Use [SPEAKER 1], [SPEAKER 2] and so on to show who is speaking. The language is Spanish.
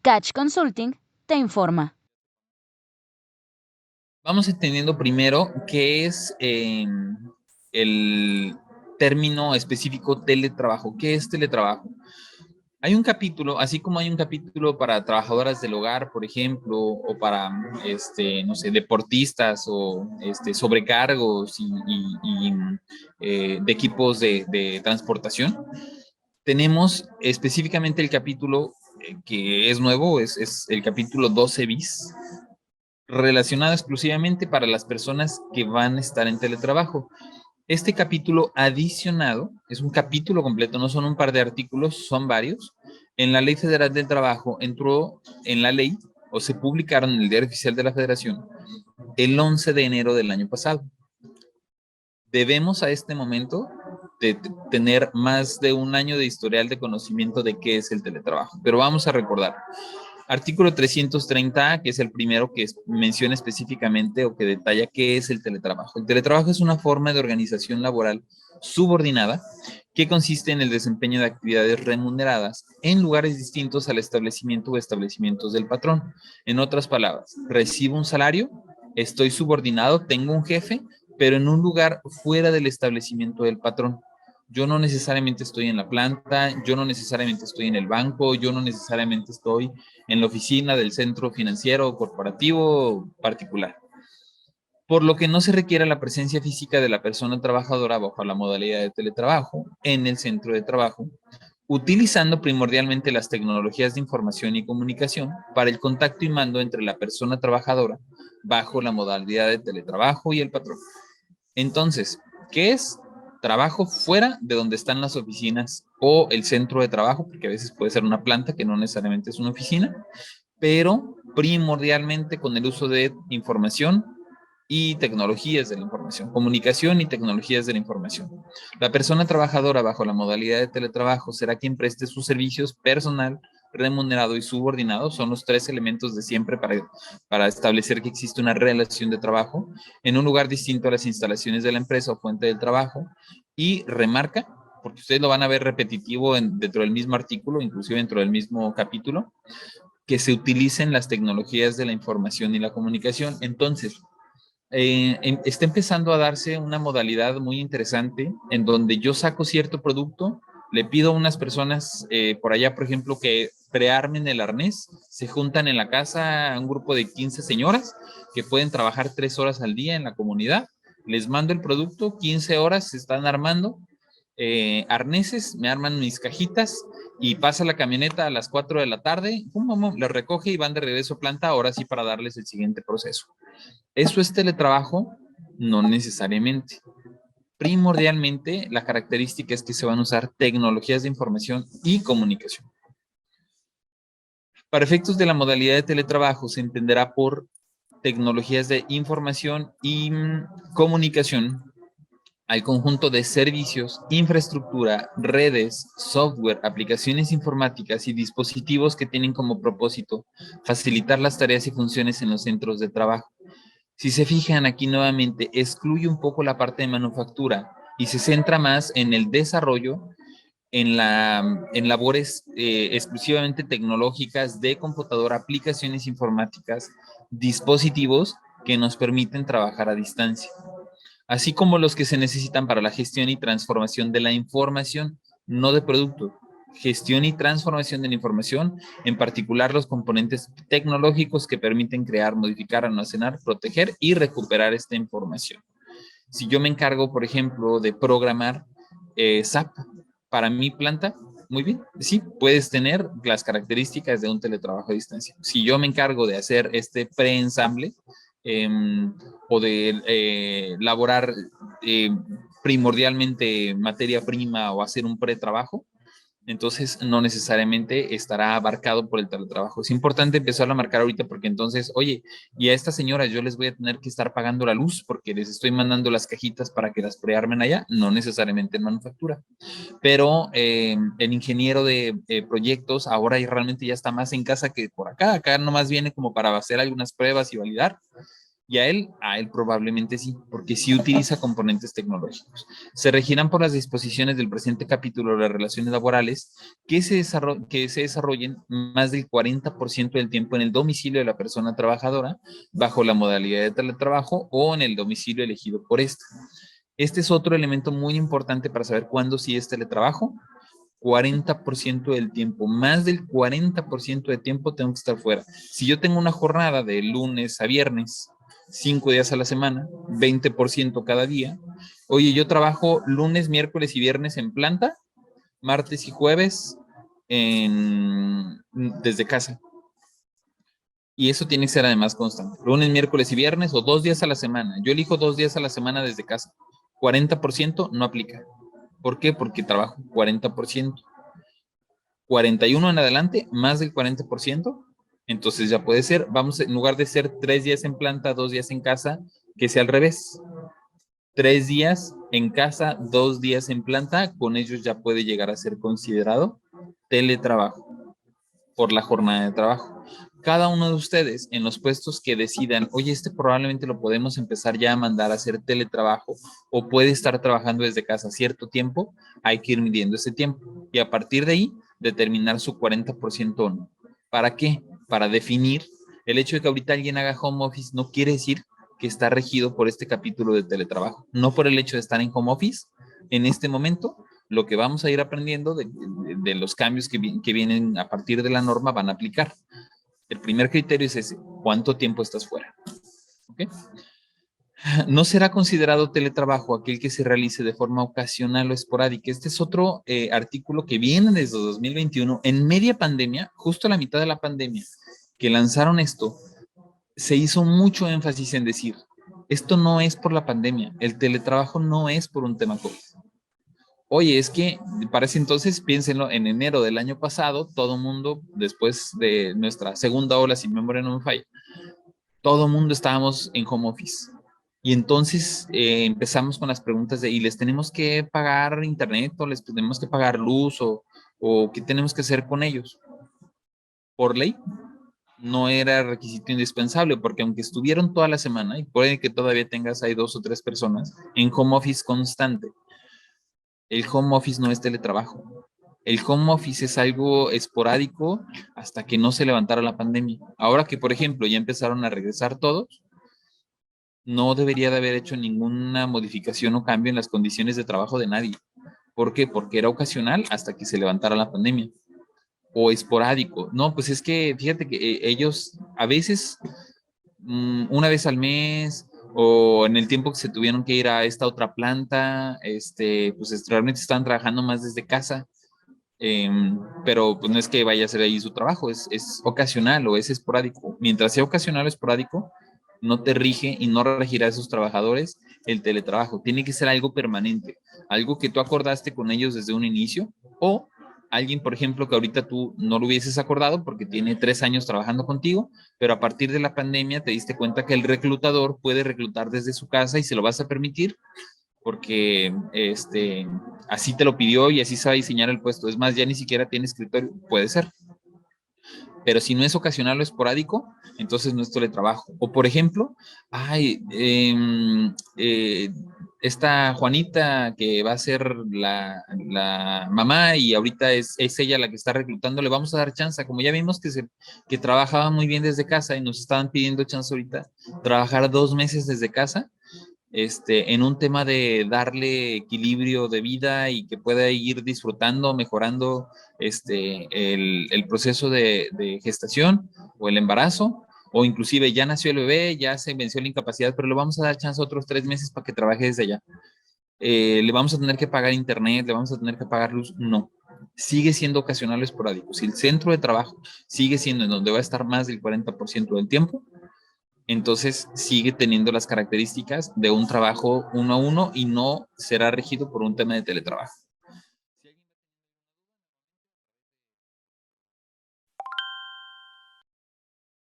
[SPEAKER 1] Catch Consulting te informa.
[SPEAKER 2] Vamos entendiendo primero qué es el término específico teletrabajo. ¿Qué es teletrabajo? Hay un capítulo, así como hay un capítulo para trabajadoras del hogar, por ejemplo, o para, no sé, deportistas o sobrecargos y de equipos de transportación. Tenemos específicamente el capítulo que es nuevo, es el capítulo 12 bis, relacionado exclusivamente para las personas que van a estar en teletrabajo. Este capítulo adicionado, es un capítulo completo, no son un par de artículos, son varios. En la Ley Federal del Trabajo entró en la ley o se publicaron en el Diario Oficial de la Federación el 11 de enero del año pasado. Debemos a este momento de tener más de un año de historial de conocimiento de qué es el teletrabajo, pero vamos a recordar. Artículo 330A, que es el primero que menciona específicamente o que detalla qué es el teletrabajo. El teletrabajo es una forma de organización laboral subordinada que consiste en el desempeño de actividades remuneradas en lugares distintos al establecimiento o establecimientos del patrón. En otras palabras, recibo un salario, estoy subordinado, tengo un jefe, pero en un lugar fuera del establecimiento del patrón. Yo no necesariamente estoy en la planta, yo no necesariamente estoy en el banco, yo no necesariamente estoy en la oficina del centro financiero o corporativo particular, por lo que no se requiere la presencia física de la persona trabajadora bajo la modalidad de teletrabajo en el centro de trabajo, utilizando primordialmente las tecnologías de información y comunicación para el contacto y mando entre la persona trabajadora bajo la modalidad de teletrabajo y el patrón. Entonces, ¿qué es? Trabajo fuera de donde están las oficinas o el centro de trabajo, porque a veces puede ser una planta que no necesariamente es una oficina, pero primordialmente con el uso de información y tecnologías de la información, comunicación y tecnologías de la información. La persona trabajadora bajo la modalidad de teletrabajo será quien preste sus servicios personal, remunerado y subordinado. Son los tres elementos de siempre para establecer que existe una relación de trabajo en un lugar distinto a las instalaciones de la empresa o fuente del trabajo. Y remarca, porque ustedes lo van a ver repetitivo dentro del mismo artículo, inclusive dentro del mismo capítulo, que se utilicen las tecnologías de la información y la comunicación. Entonces, está empezando a darse una modalidad muy interesante en donde yo saco cierto producto, le pido a unas personas por allá, por ejemplo, que prearmen el arnés, se juntan en la casa un grupo de 15 señoras que pueden trabajar 3 horas al día en la comunidad, les mando el producto, 15 horas se están armando arneses, me arman mis cajitas y pasa la camioneta a las 4 de la tarde, pum, pum, pum, les recoge y van de regreso a planta, ahora sí para darles el siguiente proceso. ¿Eso es teletrabajo? No necesariamente. Primordialmente, la característica es que se van a usar tecnologías de información y comunicación. Para efectos de la modalidad de teletrabajo, se entenderá por tecnologías de información y comunicación al conjunto de servicios, infraestructura, redes, software, aplicaciones informáticas y dispositivos que tienen como propósito facilitar las tareas y funciones en los centros de trabajo. Si se fijan aquí nuevamente, excluye un poco la parte de manufactura y se centra más en el desarrollo, en labores exclusivamente tecnológicas de computadora, aplicaciones informáticas, dispositivos que nos permiten trabajar a distancia, así como los que se necesitan para la gestión y transformación de la información, no de producto. Gestión y transformación de la información, en particular los componentes tecnológicos que permiten crear, modificar, almacenar, proteger y recuperar esta información. Si yo me encargo, por ejemplo, de programar SAP para mi planta, muy bien, sí, puedes tener las características de un teletrabajo a distancia. Si yo me encargo de hacer este preensamble eh, o de elaborar primordialmente materia prima o hacer un pretrabajo, entonces no necesariamente estará abarcado por el teletrabajo. Es importante empezar a marcar ahorita porque entonces, oye, y a estas señoras yo les voy a tener que estar pagando la luz porque les estoy mandando las cajitas para que las prearmen allá, no necesariamente en manufactura. Pero el ingeniero de proyectos ahora realmente ya está más en casa que por acá. Acá nomás viene como para hacer algunas pruebas y validar. Y a él probablemente sí, porque sí utiliza componentes tecnológicos. Se regirán por las disposiciones del presente capítulo de las relaciones laborales que se desarrollen más del 40% del tiempo en el domicilio de la persona trabajadora, bajo la modalidad de teletrabajo o en el domicilio elegido por esta. Este es otro elemento muy importante para saber cuándo sí es teletrabajo. 40% del tiempo, más del 40% de tiempo tengo que estar fuera. Si yo tengo una jornada de lunes a viernes, 5 días a la semana, 20% cada día, oye, yo trabajo lunes, miércoles y viernes en planta, martes y jueves desde casa. Y eso tiene que ser además constante. Lunes, miércoles y viernes o 2 días a la semana. Yo elijo 2 días a la semana desde casa. 40% no aplica. ¿Por qué? Porque trabajo 40%. 41 en adelante, más del 40%, entonces ya puede ser, vamos, en lugar de ser 3 días en planta, 2 días en casa, que sea al revés. 3 días en casa, 2 días en planta, con ellos ya puede llegar a ser considerado teletrabajo por la jornada de trabajo. Cada uno de ustedes en los puestos que decidan, oye, este probablemente lo podemos empezar ya a mandar a hacer teletrabajo o puede estar trabajando desde casa cierto tiempo, hay que ir midiendo ese tiempo y a partir de ahí determinar su 40% o no. ¿Para qué? Para definir el hecho de que ahorita alguien haga home office no quiere decir que está regido por este capítulo de teletrabajo, no por el hecho de estar en home office en este momento, lo que vamos a ir aprendiendo de los cambios que vienen a partir de la norma van a aplicar. El primer criterio es ese, ¿cuánto tiempo estás fuera? ¿Okay? No será considerado teletrabajo aquel que se realice de forma ocasional o esporádica. Este es otro artículo que viene desde 2021, en media pandemia, justo a la mitad de la pandemia, que lanzaron esto, se hizo mucho énfasis en decir, esto no es por la pandemia, el teletrabajo no es por un tema COVID. Oye, es que para ese entonces, piénsenlo, en enero del año pasado, todo mundo, después de nuestra segunda ola, si mi memoria no me falla, todo mundo estábamos en home office. Y entonces empezamos con las preguntas de, ¿y les tenemos que pagar internet o les tenemos que pagar luz o qué tenemos que hacer con ellos? Por ley, no era requisito indispensable, porque aunque estuvieron toda la semana, y puede que todavía tengas ahí 2 o 3 personas en home office constante, el home office no es teletrabajo. El home office es algo esporádico hasta que no se levantara la pandemia. Ahora que, por ejemplo, ya empezaron a regresar todos, no debería de haber hecho ninguna modificación o cambio en las condiciones de trabajo de nadie. ¿Por qué? Porque era ocasional hasta que se levantara la pandemia. O esporádico. No, pues es que fíjate que ellos a veces una vez al mes o en el tiempo que se tuvieron que ir a esta otra planta, pues realmente estaban trabajando más desde casa, eh, pero pues no es que vaya a hacer ahí su trabajo, es ocasional o es esporádico. Mientras sea ocasional o esporádico, no te rige y no regirá a esos trabajadores el teletrabajo. Tiene que ser algo permanente, algo que tú acordaste con ellos desde un inicio o alguien, por ejemplo, que ahorita tú no lo hubieses acordado porque tiene 3 años trabajando contigo, pero a partir de la pandemia te diste cuenta que el reclutador puede reclutar desde su casa y se lo vas a permitir porque así te lo pidió y así sabe diseñar el puesto. Es más, ya ni siquiera tiene escritorio, puede ser. Pero si no es ocasional o esporádico, entonces no es teletrabajo. O por ejemplo, esta Juanita que va a ser la mamá y ahorita es ella la que está reclutando, le vamos a dar chance, como ya vimos que trabajaba muy bien desde casa y nos estaban pidiendo chance ahorita, trabajar 2 meses desde casa, en un tema de darle equilibrio de vida y que pueda ir disfrutando, mejorando el proceso de gestación o el embarazo, o inclusive ya nació el bebé, ya se venció la incapacidad, pero le vamos a dar chance a otros 3 meses para que trabaje desde allá. Le vamos a tener que pagar internet, le vamos a tener que pagar luz, no. Sigue siendo ocasional o esporádico. Si el centro de trabajo sigue siendo en donde va a estar más del 40% del tiempo, entonces sigue teniendo las características de un trabajo 1 a 1 y no será regido por un tema de teletrabajo.